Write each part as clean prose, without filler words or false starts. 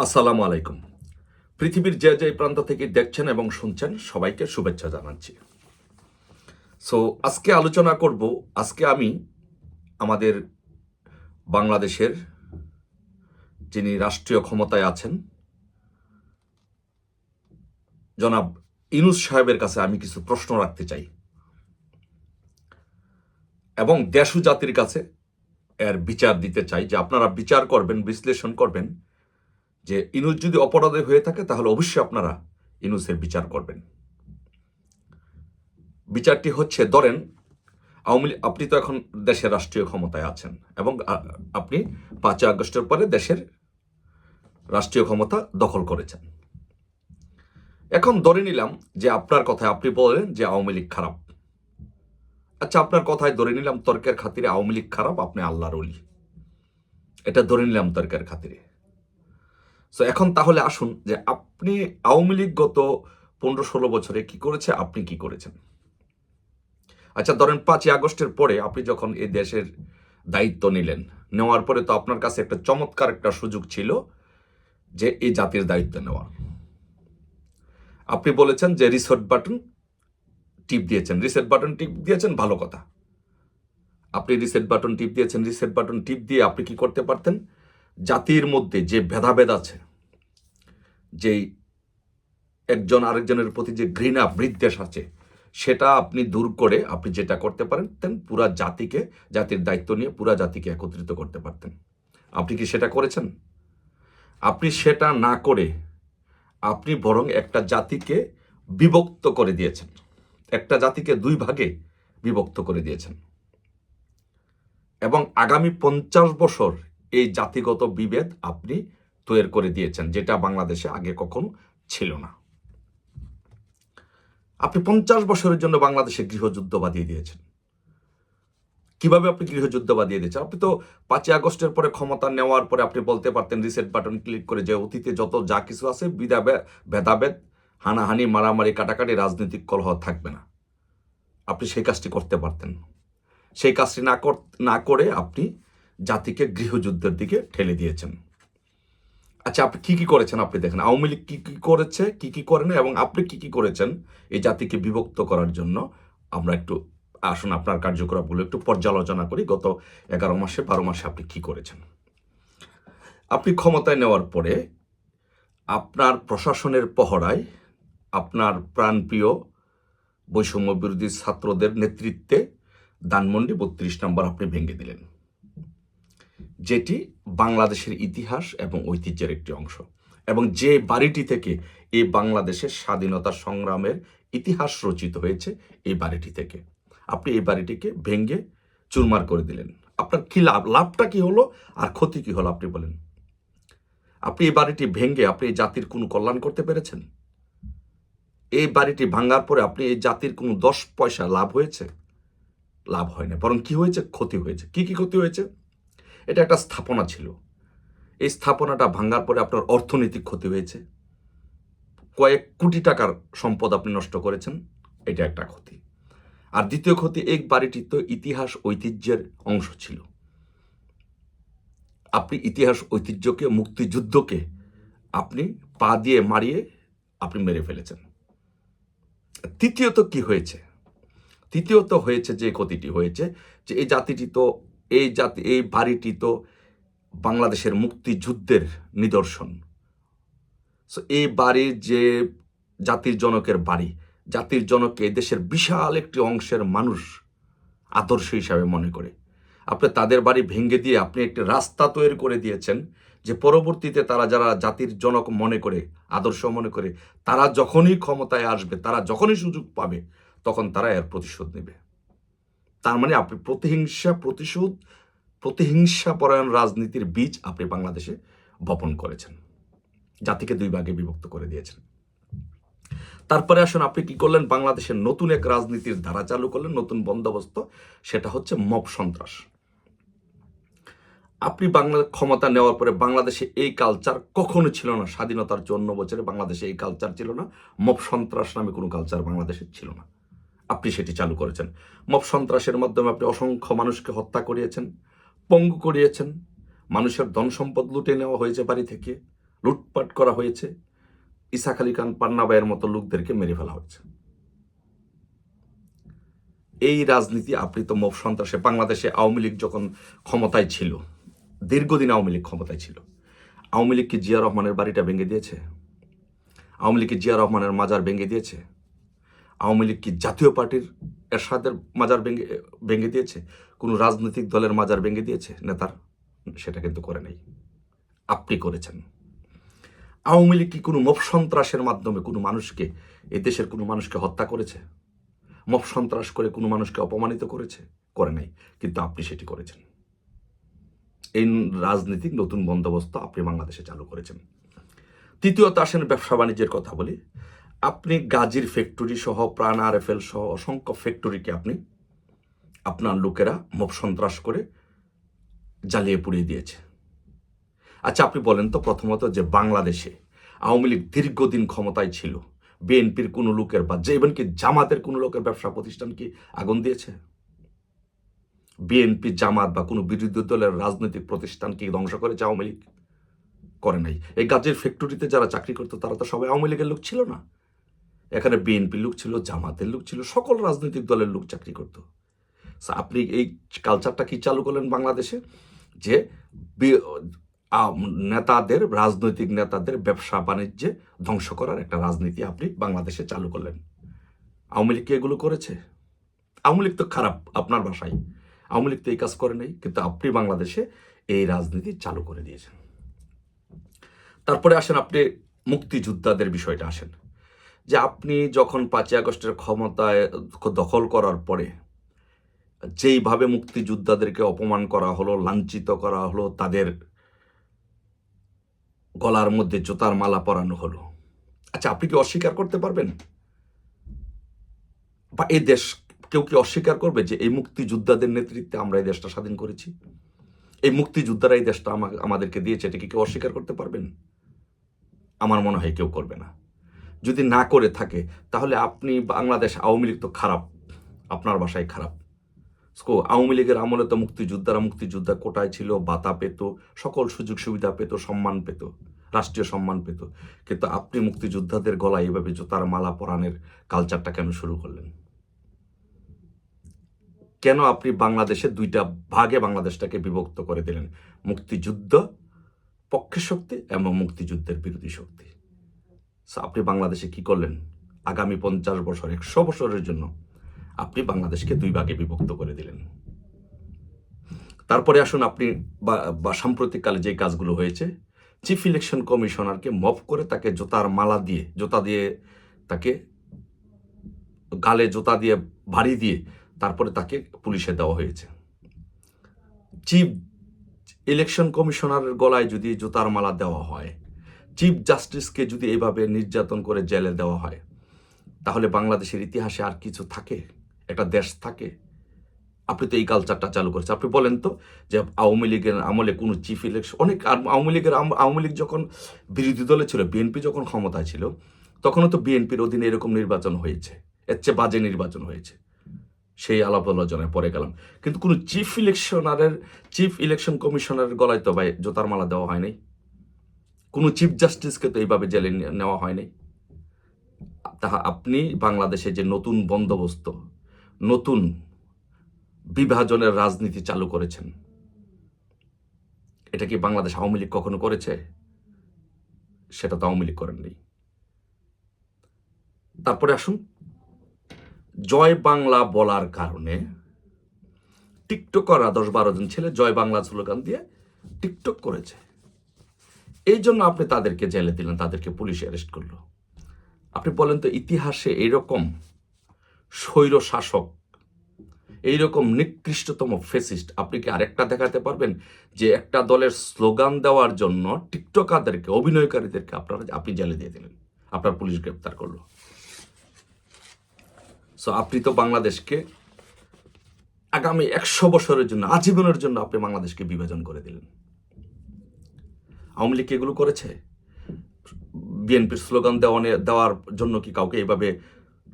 আসসালামু আলাইকুম। পৃথিবীর যে যে প্রান্ত থেকে দেখছেন এবং শুনছেন সবাইকে শুভেচ্ছা জানাচ্ছি। সো আজকে আলোচনা করব, আজকে আমি আমাদের বাংলাদেশের যিনি রাষ্ট্রীয় ক্ষমতায় আছেন জনাব ইউনূস সাহেবের কাছে আমি কিছু প্রশ্ন রাখতে চাই এবং দেশ ও জাতির কাছে এর বিচার দিতে চাই, যে আপনারা বিচার করবেন, বিশ্লেষণ করবেন যে ইউনূস যদি অপরাধী হয়ে থাকে তাহলে অবশ্যই আপনারা ইউনূসের বিচার করবেন। বিচারটি হচ্ছে, ধরেন আওয়ামী লীগ, আপনি তো এখন দেশের রাষ্ট্রীয় ক্ষমতায় আছেন এবং আপনি 5ই আগস্টের পরে দেশের রাষ্ট্রীয় ক্ষমতা দখল করেছেন। এখন ধরে নিলাম যে আপনার কথায় আপনি বলেন যে আওয়ামী লীগ খারাপ। আচ্ছা, আপনার কথায় ধরে নিলাম তর্কের খাতিরে আওয়ামী লীগ খারাপ, আপনি আল্লাহর ওলি, এটা ধরে নিলাম তর্কের খাতিরে। সো এখন তাহলে আসুন যে আপনি আওয়ামী লীগ গত 15-16 বছরে কি করেছে, আপনি কি করেছেন। আচ্ছা ধরেন 5ই আগস্টের পরে আপনি যখন এই দেশের দায়িত্ব নিলেন, নেওয়ার পরে তো আপনার কাছে একটা চমৎকার একটা সুযোগ ছিল যে এই জাতির দায়িত্ব নেওয়া। আপনি বলেছেন যে রিসেট বাটন টিপ দিয়েছেন, ভালো কথা। আপনি রিসেট বাটন টিপ দিয়েছেন, রিসেট বাটন টিপ দিয়ে আপনি কি করতে পারতেন, জাতির মধ্যে যে ভেদাভেদ আছে, যেই একজন আরেকজনের প্রতি যে ঘৃণা বিদ্বেষ আছে, সেটা আপনি দূর করে আপনি যেটা করতে পারতেন, পুরা জাতিকে, জাতির দায়িত্ব নিয়ে পুরা জাতিকে একত্রিত করতে পারতেন। আপনি কি সেটা করেছেন? আপনি সেটা না করে আপনি বরং একটা জাতিকে বিভক্ত করে দিয়েছেন, একটা জাতিকে 2 ভাগে বিভক্ত করে দিয়েছেন এবং আগামী 50 বছর এই জাতিগত বিভেদ আপনি তৈরি করে দিয়েছেন, যেটা বাংলাদেশে আগে কখনো ছিল না। আপনি 50 বছরের জন্য বাংলাদেশে গৃহযুদ্ধ বাঁধিয়ে দিয়েছেন। কিভাবে আপনি গৃহযুদ্ধ বাঁধিয়ে দিয়েছেন? আপনি তো 5ই আগস্টের পরে ক্ষমতা নেওয়ার পরে আপনি বলতে পারতেন রিসেট বাটন ক্লিক করে যে অতীতে যত যা কিছু আছে ভেদাভেদ, হানাহানি, মারামারি, কাটাকাটি, রাজনৈতিক কলহ থাকবে না। আপনি সেই কাজটি করতে পারতেন। সেই কাজটি না করে আপনি জাতিকে গৃহযুদ্ধের দিকে ঠেলে দিয়েছেন। আচ্ছা, আপনি কি কি করেছেন আপনি দেখেন। আওয়ামী লীগ কি কি করেছে, কি কি করে না, এবং আপনি কি কি করেছেন এই জাতিকে বিভক্ত করার জন্য। আমরা একটু আসুন আপনার কার্যকলাপগুলো একটু পর্যালোচনা করি। গত 11 মাসে 12 মাসে আপনি কি করেছেন। আপনি ক্ষমতায় নেওয়ার পরে আপনার প্রশাসনের পহরায় আপনার প্রাণপ্রিয় বৈষম্য বিরোধী ছাত্রদের নেতৃত্বে ধানমন্ডি 32 নম্বর আপনি ভেঙে দিলেন, যেটি বাংলাদেশের ইতিহাস এবং ঐতিহ্যের একটি অংশ, এবং যে বাড়িটি থেকে এই বাংলাদেশের স্বাধীনতা সংগ্রামের ইতিহাস রচিত হয়েছে, এই বাড়িটি থেকে আপনি এই বাড়িটিকে ভেঙে চুরমার করে দিলেন। আপনার কি লাভটা কি হলো আর ক্ষতি কি হলো আপনি বলেন। আপনি এই বাড়িটি ভেঙে আপনি এই জাতির কোনো কল্যাণ করতে পেরেছেন? এই বাড়িটি ভাঙার পরে আপনি এই জাতির কোনো 10 পয়সা লাভ হয়েছে? লাভ হয় না, বরং কি হয়েছে, ক্ষতি হয়েছে। কি কি ক্ষতি হয়েছে? এটা একটা স্থাপনা ছিল, এই স্থাপনাটা ভাঙার পরে আপনার অর্থনৈতিক ক্ষতি হয়েছে, কয়েক কোটি টাকার সম্পদ আপনি নষ্ট করেছেন, এটা একটা ক্ষতি। আর দ্বিতীয় ক্ষতি, এই বাড়িটি তো ইতিহাস ঐতিহ্যের অংশ ছিল, আপনি ইতিহাস ঐতিহ্যকে, মুক্তিযুদ্ধকে আপনি পা দিয়ে মারিয়ে আপনি মেরে ফেলেছেন। তৃতীয়ত কি হয়েছে? তৃতীয়ত হয়েছে যে ক্ষতিটি হয়েছে, যে এই বাড়িটি তো বাংলাদেশের মুক্তিযুদ্ধের নিদর্শন। সো এই বাড়ির যে জাতির জনকের বাড়ি, জাতির জনককে দেশের বিশাল একটি অংশের মানুষ আদর্শ হিসাবে মনে করে, আপনি তাদের বাড়ি ভেঙে দিয়ে আপনি একটি রাস্তা তৈরি করে দিয়েছেন, যে পরবর্তীতে তারা যারা জাতির জনক মনে করে, আদর্শ মনে করে, তারা যখনই ক্ষমতায় আসবে, তারা যখনই সুযোগ পাবে, তখন তারা এর প্রতিশোধ নেবে। তার মানে আপনি প্রতিহিংসা পরায়ণ রাজনীতির বীজ আপনি বাংলাদেশে বপন করেছেন, জাতিকে 2 ভাগে বিভক্ত করে দিয়েছেন। তারপরে আসুন আপনি কি করলেন, বাংলাদেশের নতুন এক রাজনীতির ধারা চালু করলেন, নতুন বন্দোবস্ত, সেটা হচ্ছে মব সন্ত্রাস। আপনি ক্ষমতা নেওয়ার পরে বাংলাদেশে এই কালচার কখনো ছিল না, স্বাধীনতার 54 বছরে বাংলাদেশে এই কালচার ছিল না, মব সন্ত্রাস নামে কোনো কালচার বাংলাদেশে ছিল না, আপনি সেটি চালু করেছেন। মব সন্ত্রাসের মাধ্যমে আপনি অসংখ্য মানুষকে হত্যা করিয়েছেন, পঙ্গু করিয়েছেন, মানুষের ধন সম্পদ লুটে নেওয়া হয়েছে বাড়ি থেকে, লুটপাট করা হয়েছে, ইসাক আলী খান পান্না ভাইয়ের মতো লোকদেরকে মেরে ফেলা হয়েছে। এই রাজনীতি আপনি তো মব সন্ত্রাসে, বাংলাদেশে আওয়ামী লীগ যখন ক্ষমতায় ছিল, দীর্ঘদিন আওয়ামী লীগ ক্ষমতায় ছিল, আওয়ামী লীগ কি জিয়া রহমানের বাড়িটা ভেঙে দিয়েছে? আওয়ামী লীগ কি জিয়া রহমানের মাজার ভেঙে দিয়েছে? আওয়ামী লীগ কি জাতীয় পার্টির এরশাদের মাজার ভেঙে দিয়েছে? কোনো রাজনৈতিক দলের মাজার ভেঙে দিয়েছে নেতার? সেটা কিন্তু করে নাই, আপনি করেছেন। আওয়ামী লীগ কি কোনো মব সন্ত্রাসের মাধ্যমে কোনো মানুষকে, এদেশের কোনো মানুষকে হত্যা করেছে? মব সন্ত্রাস করে কোনো মানুষকে অপমানিত করেছে? করে নাই, কিন্তু আপনি সেটি করেছেন। এই রাজনীতিক নতুন বন্দোবস্ত আপনি বাংলাদেশে চালু করেছেন। তৃতীয়ত আসেন ব্যবসা বাণিজ্যের কথা বলি। আপনি গাজীর ফ্যাক্টরি সহ, প্রাণ RFL সহ অসংখ্য ফ্যাক্টরিকে আপনি আপনার লোকেরা মব সন্ত্রাস করে জ্বালিয়ে পুড়িয়ে দিয়েছে। আচ্ছা, আপনি বলেন তো প্রথমত যে বাংলাদেশে আওয়ামী লীগ দীর্ঘদিন ক্ষমতায় ছিল, বিএনপির কোনো লোকের বা যে ইভেন কি জামাতের কোনো লোকের ব্যবসা প্রতিষ্ঠান কি আগুন দিয়েছে? বিএনপি, জামাত বা কোনো বিরোধী দলের রাজনৈতিক প্রতিষ্ঠান কি ধ্বংস করেছে আওয়ামী লীগ? করে নাই। এই গাজীর ফ্যাক্টরিতে যারা চাকরি করতো তারা তো সবাই আওয়ামী লীগের লোক ছিল না। এখানে বিএনপির লোক ছিল, জামাতের লোক ছিল, সকল রাজনৈতিক দলের লোক চাকরি করত। আপনি এই কালচারটা কি চালু করলেন বাংলাদেশে, যে নেতাদের, রাজনৈতিক নেতাদের ব্যবসা বাণিজ্যে ধ্বংস করার একটা রাজনীতি আপনি বাংলাদেশে চালু করলেন। আওয়ামী লীগ কি এগুলো করেছে? আওয়ামী লীগ তো খারাপ, আপনার ভাষায় আওয়ামী লীগ তো এই কাজ করে নাই, কিন্তু আপনি বাংলাদেশে এই রাজনীতি চালু করে দিয়েছেন। তারপরে আসেন আপনি মুক্তিযোদ্ধাদের বিষয়টা আসেন, যে আপনি যখন 5ই আগস্টের ক্ষমতায় দখল করার পরে যেইভাবে মুক্তিযোদ্ধাদেরকে অপমান করা হলো, লাঞ্ছিত করা হলো, তাদের গলার মধ্যে জুতার মালা পরানো হলো। আচ্ছা, আপনি কি অস্বীকার করতে পারবেন? বা এই দেশ কেউ কি অস্বীকার করবে যে এই মুক্তিযোদ্ধাদের নেতৃত্বে আমরা এই দেশটা স্বাধীন করেছি? এই মুক্তিযোদ্ধারা এই দেশটা আমাদেরকে দিয়েছে, এটাকে কেউ অস্বীকার করতে পারবেন? আমার মনে হয় কেউ করবে না। যদি না করে থাকে তাহলে আপনি বাংলাদেশ, আওয়ামী লীগ তো খারাপ, আপনার বাসায় খারাপ। আওয়ামী লীগের আমলে তো মুক্তিযোদ্ধা কোটায় ছিল, ভাতা পেত, সকল সুযোগ সুবিধা পেত, সম্মান পেত, রাষ্ট্রীয় সম্মান পেত। কিন্তু আপনি মুক্তিযোদ্ধাদের গলায় এভাবে জুতার মালা পরানের কালচারটা কেন শুরু করলেন? কেন আপনি বাংলাদেশে দুইটা ভাগে বাংলাদেশটাকে বিভক্ত করে দিলেন? মুক্তিযুদ্ধ পক্ষের শক্তি এবং মুক্তিযুদ্ধের বিরোধী শক্তি। আপনি বাংলাদেশে কি করলেন? আগামী 50 বছর, 100 বছরের জন্য আপনি বাংলাদেশকে দুই ভাগে বিভক্ত করে দিলেন। তারপরে আসুন আপনি বা সাম্প্রতিককালে যে কাজগুলো হয়েছে, চিফ ইলেকশন কমিশনারকে মফ করে তাকে জুতা দিয়ে তাকে গালে জুতা দিয়ে ভারী দিয়ে তারপরে তাকে পুলিশে দেওয়া হয়েছে। চিফ ইলেকশন কমিশনারের গলায় যদি জুতার মালা দেওয়া হয়, চিফ জাস্টিসকে যদি এইভাবে নির্যাতন করে জেলে দেওয়া হয়, তাহলে বাংলাদেশের ইতিহাসে আর কিছু থাকে? একটা দেশ থাকে? আপনি তো এই কালচারটা চালু করেছেন। আপনি বলেন তো যে আওয়ামী লীগের আমলে কোনো চিফ ইলেকশন, অনেক আওয়ামী লীগ যখন বিরোধী দলে ছিল, বিএনপি যখন ক্ষমতায় ছিল, তখনও তো বিএনপির অধীনে এরকম নির্বাচন হয়েছে, এর চেয়ে বাজে নির্বাচন হয়েছে, সেই আলাপ আলোচনায় পরে গেলাম। কিন্তু কোনো চিফ ইলেকশন কমিশনারের গলায় তো ভাই জোতার মালা দেওয়া হয় নাই, কোনো চিফ জাস্টিসকে তো এইভাবে জেলে নেওয়া হয় নাই। আপনি বাংলাদেশে যে নতুন বন্দোবস্ত, নতুন বিভাজনের রাজনীতি চালু করেছেন, এটা কি বাংলাদেশ আওয়ামী লীগ কখনো করেছে? সেটা তো আওয়ামী লীগ করেননি। তারপরে আসুন, জয় বাংলা বলার কারণে টিকটকাররা 10-12 জন ছেলে জয় বাংলা স্লোগান দিয়ে টিকটক করেছে, এই জন্য আপনি তাদেরকে জেলে দিলেন, তাদেরকে পুলিশ অ্যারেস্ট করলো। আপনি বলেন তো, ইতিহাসে এইরকম স্বৈর শাসক, এইরকম নিকৃষ্টতম ফেসিস্ট আপনি কি আরেকটা দেখাতে পারবেন, যে একটা দলের স্লোগান দেওয়ার জন্য টিকটকারদেরকে, অভিনয়কারীদেরকে আপনি জেলে দিয়ে দিলেন, আপনার পুলিশ গ্রেপ্তার করলো? আপনি তো বাংলাদেশকে আগামী 100 বছরের জন্য, আজীবনের জন্য আপনি বাংলাদেশকে বিভাজন করে দিলেন। আওয়ামী লীগ এগুলো করেছে? বিএনপির স্লোগান দেওয়ার জন্য কি কাউকে এইভাবে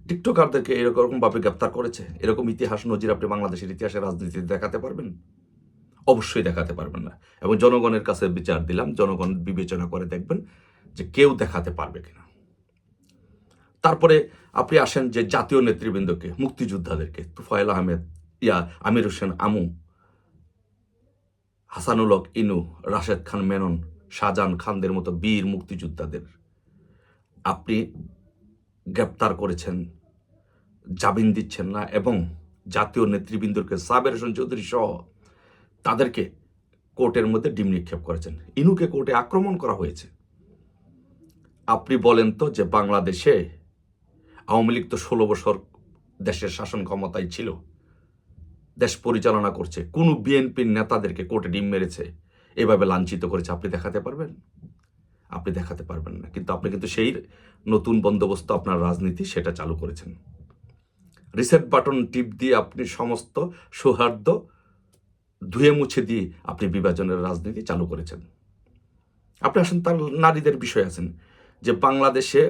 টিকটকারদেরকে এরকম ভাবে গ্রেপ্তার করেছে? এরকম ইতিহাস নজির আপনি বাংলাদেশের ইতিহাসে রাজনীতিতে দেখাতে পারবেন? অবশ্যই দেখাতে পারবেন না। এবং জনগণের কাছে বিচার দিলাম, জনগণ বিবেচনা করে দেখবেন যে কেউ দেখাতে পারবে কিনা। তারপরে আপনি আসেন যে জাতীয় নেতৃবৃন্দকে, মুক্তিযোদ্ধাদেরকে, তুফাইল আহমেদ, আমির হোসেন আমু, হাসানুল হক ইনু, রাশেদ খান মেনন, শাহজাহান খানদের মতো বীর মুক্তিযোদ্ধাদের আপনি গ্রেপ্তার করেছেন, জামিন দিচ্ছেন না, এবং জাতীয় নেতৃবৃন্দকে সাবের হোসেন চৌধুরী সহ তাদেরকে কোর্টের মধ্যে ডিম নিক্ষেপ করেছেন। ইনুকে কোর্টে আক্রমণ করা হয়েছে। আপনি বলেন তো যে বাংলাদেশে আওয়ামী লীগ তো 16 বছর দেশের শাসন ক্ষমতায় ছিল, দেশ পরিচালনা করছে, কোন বিএনপির নেতাদেরকে কোর্টে ডিম মেরেছে, এভাবে লাঞ্ছিত করেছে, আপনি দেখাতে পারবেন? আপনি দেখাতে পারবেন না। কিন্তু আপনি কিন্তু সেই নতুন বন্দোবস্ত, আপনার রাজনীতি সেটা চালু করেছেন। রিসেট বাটন টিপ দিয়ে আপনি সমস্ত সৌহার্দ্য ধুয়ে মুছে দিয়ে আপনি বিভাজনের রাজনীতি চালু করেছেন। আপনি আসেন তার নারীদের বিষয় আছেন যে বাংলাদেশে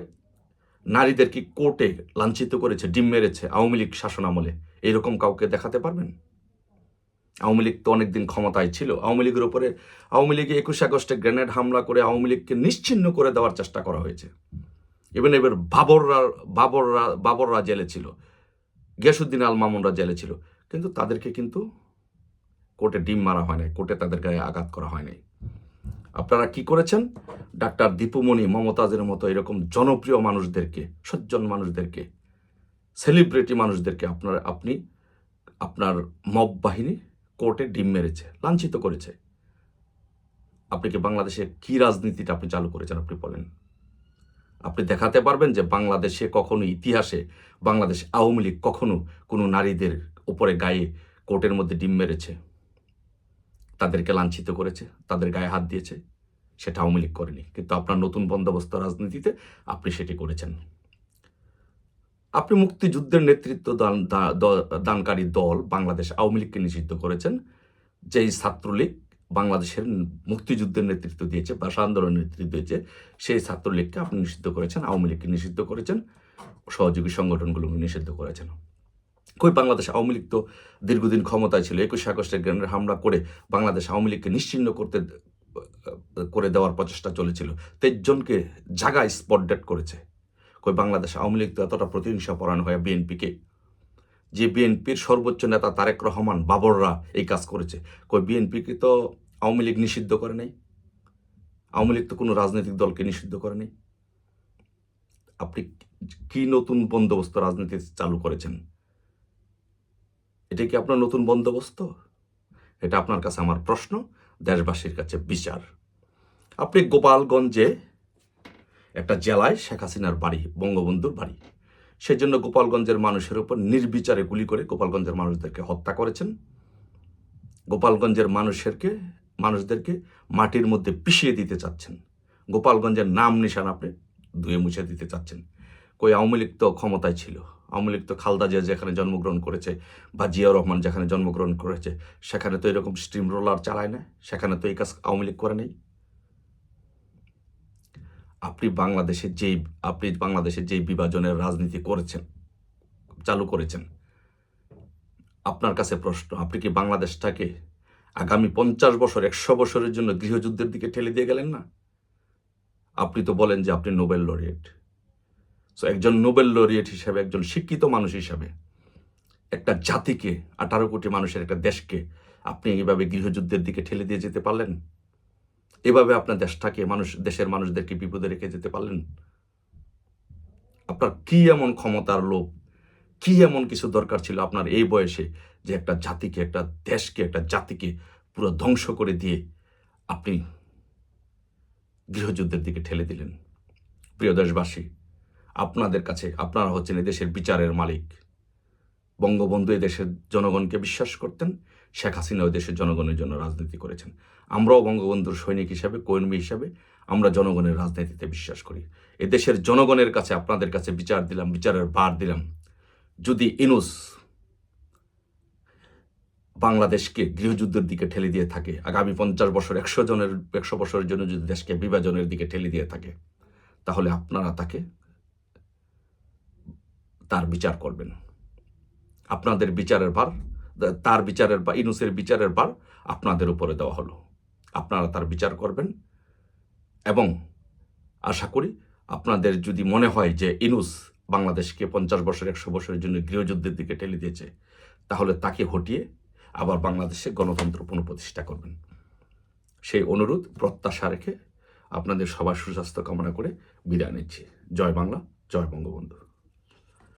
নারীদের কি কোর্টে লাঞ্ছিত করেছে, ডিম মেরেছে আওয়ামী লীগ শাসন আমলে, এরকম কাউকে দেখাতে পারবেন? আওয়ামী লীগ তো অনেকদিন ক্ষমতায় ছিল। আওয়ামী লীগের উপরে, আওয়ামী লীগে 21 আগস্টে গ্রেনেড হামলা করে আওয়ামী লীগকে নিশ্চিহ্ন করে দেওয়ার চেষ্টা করা হয়েছে। এবার বাবররা জেলে ছিল, গিয়াসুদ্দিন আল মামুনরা জেলে ছিল, কিন্তু তাদেরকে কিন্তু কোর্টে ডিম মারা হয় নাই, কোর্টে তাদের গায়ে আঘাত করা হয় নাই। আপনারা কি করেছেন? ডাক্তার দীপুমণি, মমতাজের মতো এরকম জনপ্রিয় মানুষদেরকে, সজ্জন মানুষদেরকে, সেলিব্রিটি মানুষদেরকে আপনি আপনার মব বাহিনী কোর্টে ডিম মেরেছে, লাঞ্ছিত করেছে। আপনি কি বাংলাদেশে কি রাজনীতিটা আপনি চালু করেছেন? আপনি বলেন। আপনি দেখাতে পারবেন যে বাংলাদেশে কখনো ইতিহাসে বাংলাদেশ আওয়ামী লীগ কখনো কোনো নারীদের উপরে গায়ে কোর্টের মধ্যে ডিম মেরেছে, তাদেরকে লাঞ্ছিত করেছে, তাদের গায়ে হাত দিয়েছে? সেটা আওয়ামী লীগ করেনি। কিন্তু আপনার নতুন বন্দোবস্ত রাজনীতিতে আপনি সেটি করেছেন। আপনি মুক্তিযুদ্ধের নেতৃত্ব দানকারী দল বাংলাদেশ আওয়ামী লীগকে নিষিদ্ধ করেছেন। যেই ছাত্রলীগ বাংলাদেশের মুক্তিযুদ্ধের নেতৃত্ব দিয়েছে, ভাষা আন্দোলনের নেতৃত্ব দিয়েছে, সেই ছাত্রলীগকে আপনি নিষিদ্ধ করেছেন, আওয়ামী লীগকে নিষিদ্ধ করেছেন, সহযোগী সংগঠনগুলোকে নিষিদ্ধ করেছেন। কই বাংলাদেশ আওয়ামী লীগ তো দীর্ঘদিন ক্ষমতায় ছিল। 21 আগস্টের গ্রেনেড হামলা করে বাংলাদেশ আওয়ামী লীগকে নিশ্চিহ্ন করে দেওয়ার প্রচেষ্টা চলেছিল। 23 জনকে জায়গায় স্পট ডেড করেছে। কই বাংলাদেশ আওয়ামী লীগ তো এতটা প্রতিহিংসা পরায়ণ হয় বিএনপিকে, যে বিএনপির সর্বোচ্চ নেতা তারেক রহমান, বাবররা এই কাজ করেছে। কই বিএনপিকে তো আওয়ামী লীগ নিষিদ্ধ করে নাই, আওয়ামী লীগ তো কোনো রাজনৈতিক দলকে নিষিদ্ধ করে নাই। আপনি কি নতুন বন্দোবস্ত রাজনীতি চালু করেছেন? এটা কি আপনার নতুন বন্দোবস্ত? এটা আপনার কাছে আমার প্রশ্ন, দেশবাসীর কাছে বিচার। আপনি গোপালগঞ্জে একটা জেলায় শেখ হাসিনার বাড়ি, বঙ্গবন্ধুর বাড়ি, সেজন্য গোপালগঞ্জের মানুষের উপর নির্বিচারে গুলি করে গোপালগঞ্জের মানুষদেরকে হত্যা করেছেন। গোপালগঞ্জের মানুষদেরকে মাটির মধ্যে পিষিয়ে দিতে চাচ্ছেন। গোপালগঞ্জের নাম নিশান আপনি ধুয়ে মুছে দিতে চাচ্ছেন। কই আওয়ামী লীগ তো ক্ষমতায় ছিল, আওয়ামী লীগ তো খালেদা জিয়া যেখানে জন্মগ্রহণ করেছে বা জিয়াউর রহমান যেখানে জন্মগ্রহণ করেছে সেখানে তো এরকম স্টিম রোলার চালায় না, সেখানে তো এই কাজ আওয়ামী লীগ করে নেই। আপনি বাংলাদেশের যেই বিভাজনের রাজনীতি করেছেন, চালু করেছেন, আপনার কাছে প্রশ্ন, আপনি কি বাংলাদেশটাকে আগামী 50 বছর 100 বছরের জন্য গৃহযুদ্ধের দিকে ঠেলে দিয়ে গেলেন না? আপনি তো বলেন যে আপনি নোবেল লরিয়েট। সো একজন নোবেল লরিয়েট হিসাবে, একজন শিক্ষিত মানুষ হিসাবে একটা জাতিকে, 18 কোটি মানুষের একটা দেশকে আপনি এইভাবে গৃহযুদ্ধের দিকে ঠেলে দিয়ে যেতে পারলেন? এভাবে আপনার দেশটাকে, দেশের মানুষদেরকে বিপদে রেখে যেতে পারলেন? আপনার কি এমন ক্ষমতার লোভ, কি এমন কিছু দরকার ছিল আপনার এই বয়সে যে একটা জাতিকে, একটা দেশকে, একটা জাতিকে পুরো ধ্বংস করে দিয়ে আপনি গৃহযুদ্ধের দিকে ঠেলে দিলেন? প্রিয় দেশবাসী, আপনাদের কাছে, আপনারা হচ্ছেন এদেশের বিচারের মালিক। বঙ্গবন্ধু এদেশের জনগণকে বিশ্বাস করতেন, শেখ হাসিনা ওই দেশের জনগণের জন্য রাজনীতি করেছেন। আমরাও বঙ্গবন্ধুর সৈনিক হিসাবে, কর্মী হিসাবে আমরা জনগণের রাজনীতিতে বিশ্বাস করি। এদেশের জনগণের কাছে, আপনাদের কাছে বিচার দিলাম, বিচারের ভার দিলাম। যদি ইনুস বাংলাদেশকে গৃহযুদ্ধের দিকে ঠেলে দিয়ে থাকে, আগামী 50 বছর, 100 বছরের জন্য যদি দেশকে বিভাজনের দিকে ঠেলে দিয়ে থাকে, তাহলে আপনারা তার বিচার করবেন। আপনাদের বিচারের ভার তার বিচারের বা ইনুসের বিচারের ভার আপনাদের উপরে দেওয়া হলো। আপনারা তার বিচার করবেন এবং আশা করি আপনাদের যদি মনে হয় যে ইনুস বাংলাদেশকে 50 বছর 100 বছরের জন্য গৃহযুদ্ধের দিকে ঠেলে দিয়েছে, তাহলে তাকে হটিয়ে আবার বাংলাদেশে গণতন্ত্র পুনঃপ্রতিষ্ঠা করবেন। সেই অনুরোধ প্রত্যাশা রেখে আপনাদের সবার সুস্বাস্থ্য কামনা করে বিদায় নিচ্ছি। জয় বাংলা, জয় বঙ্গবন্ধু।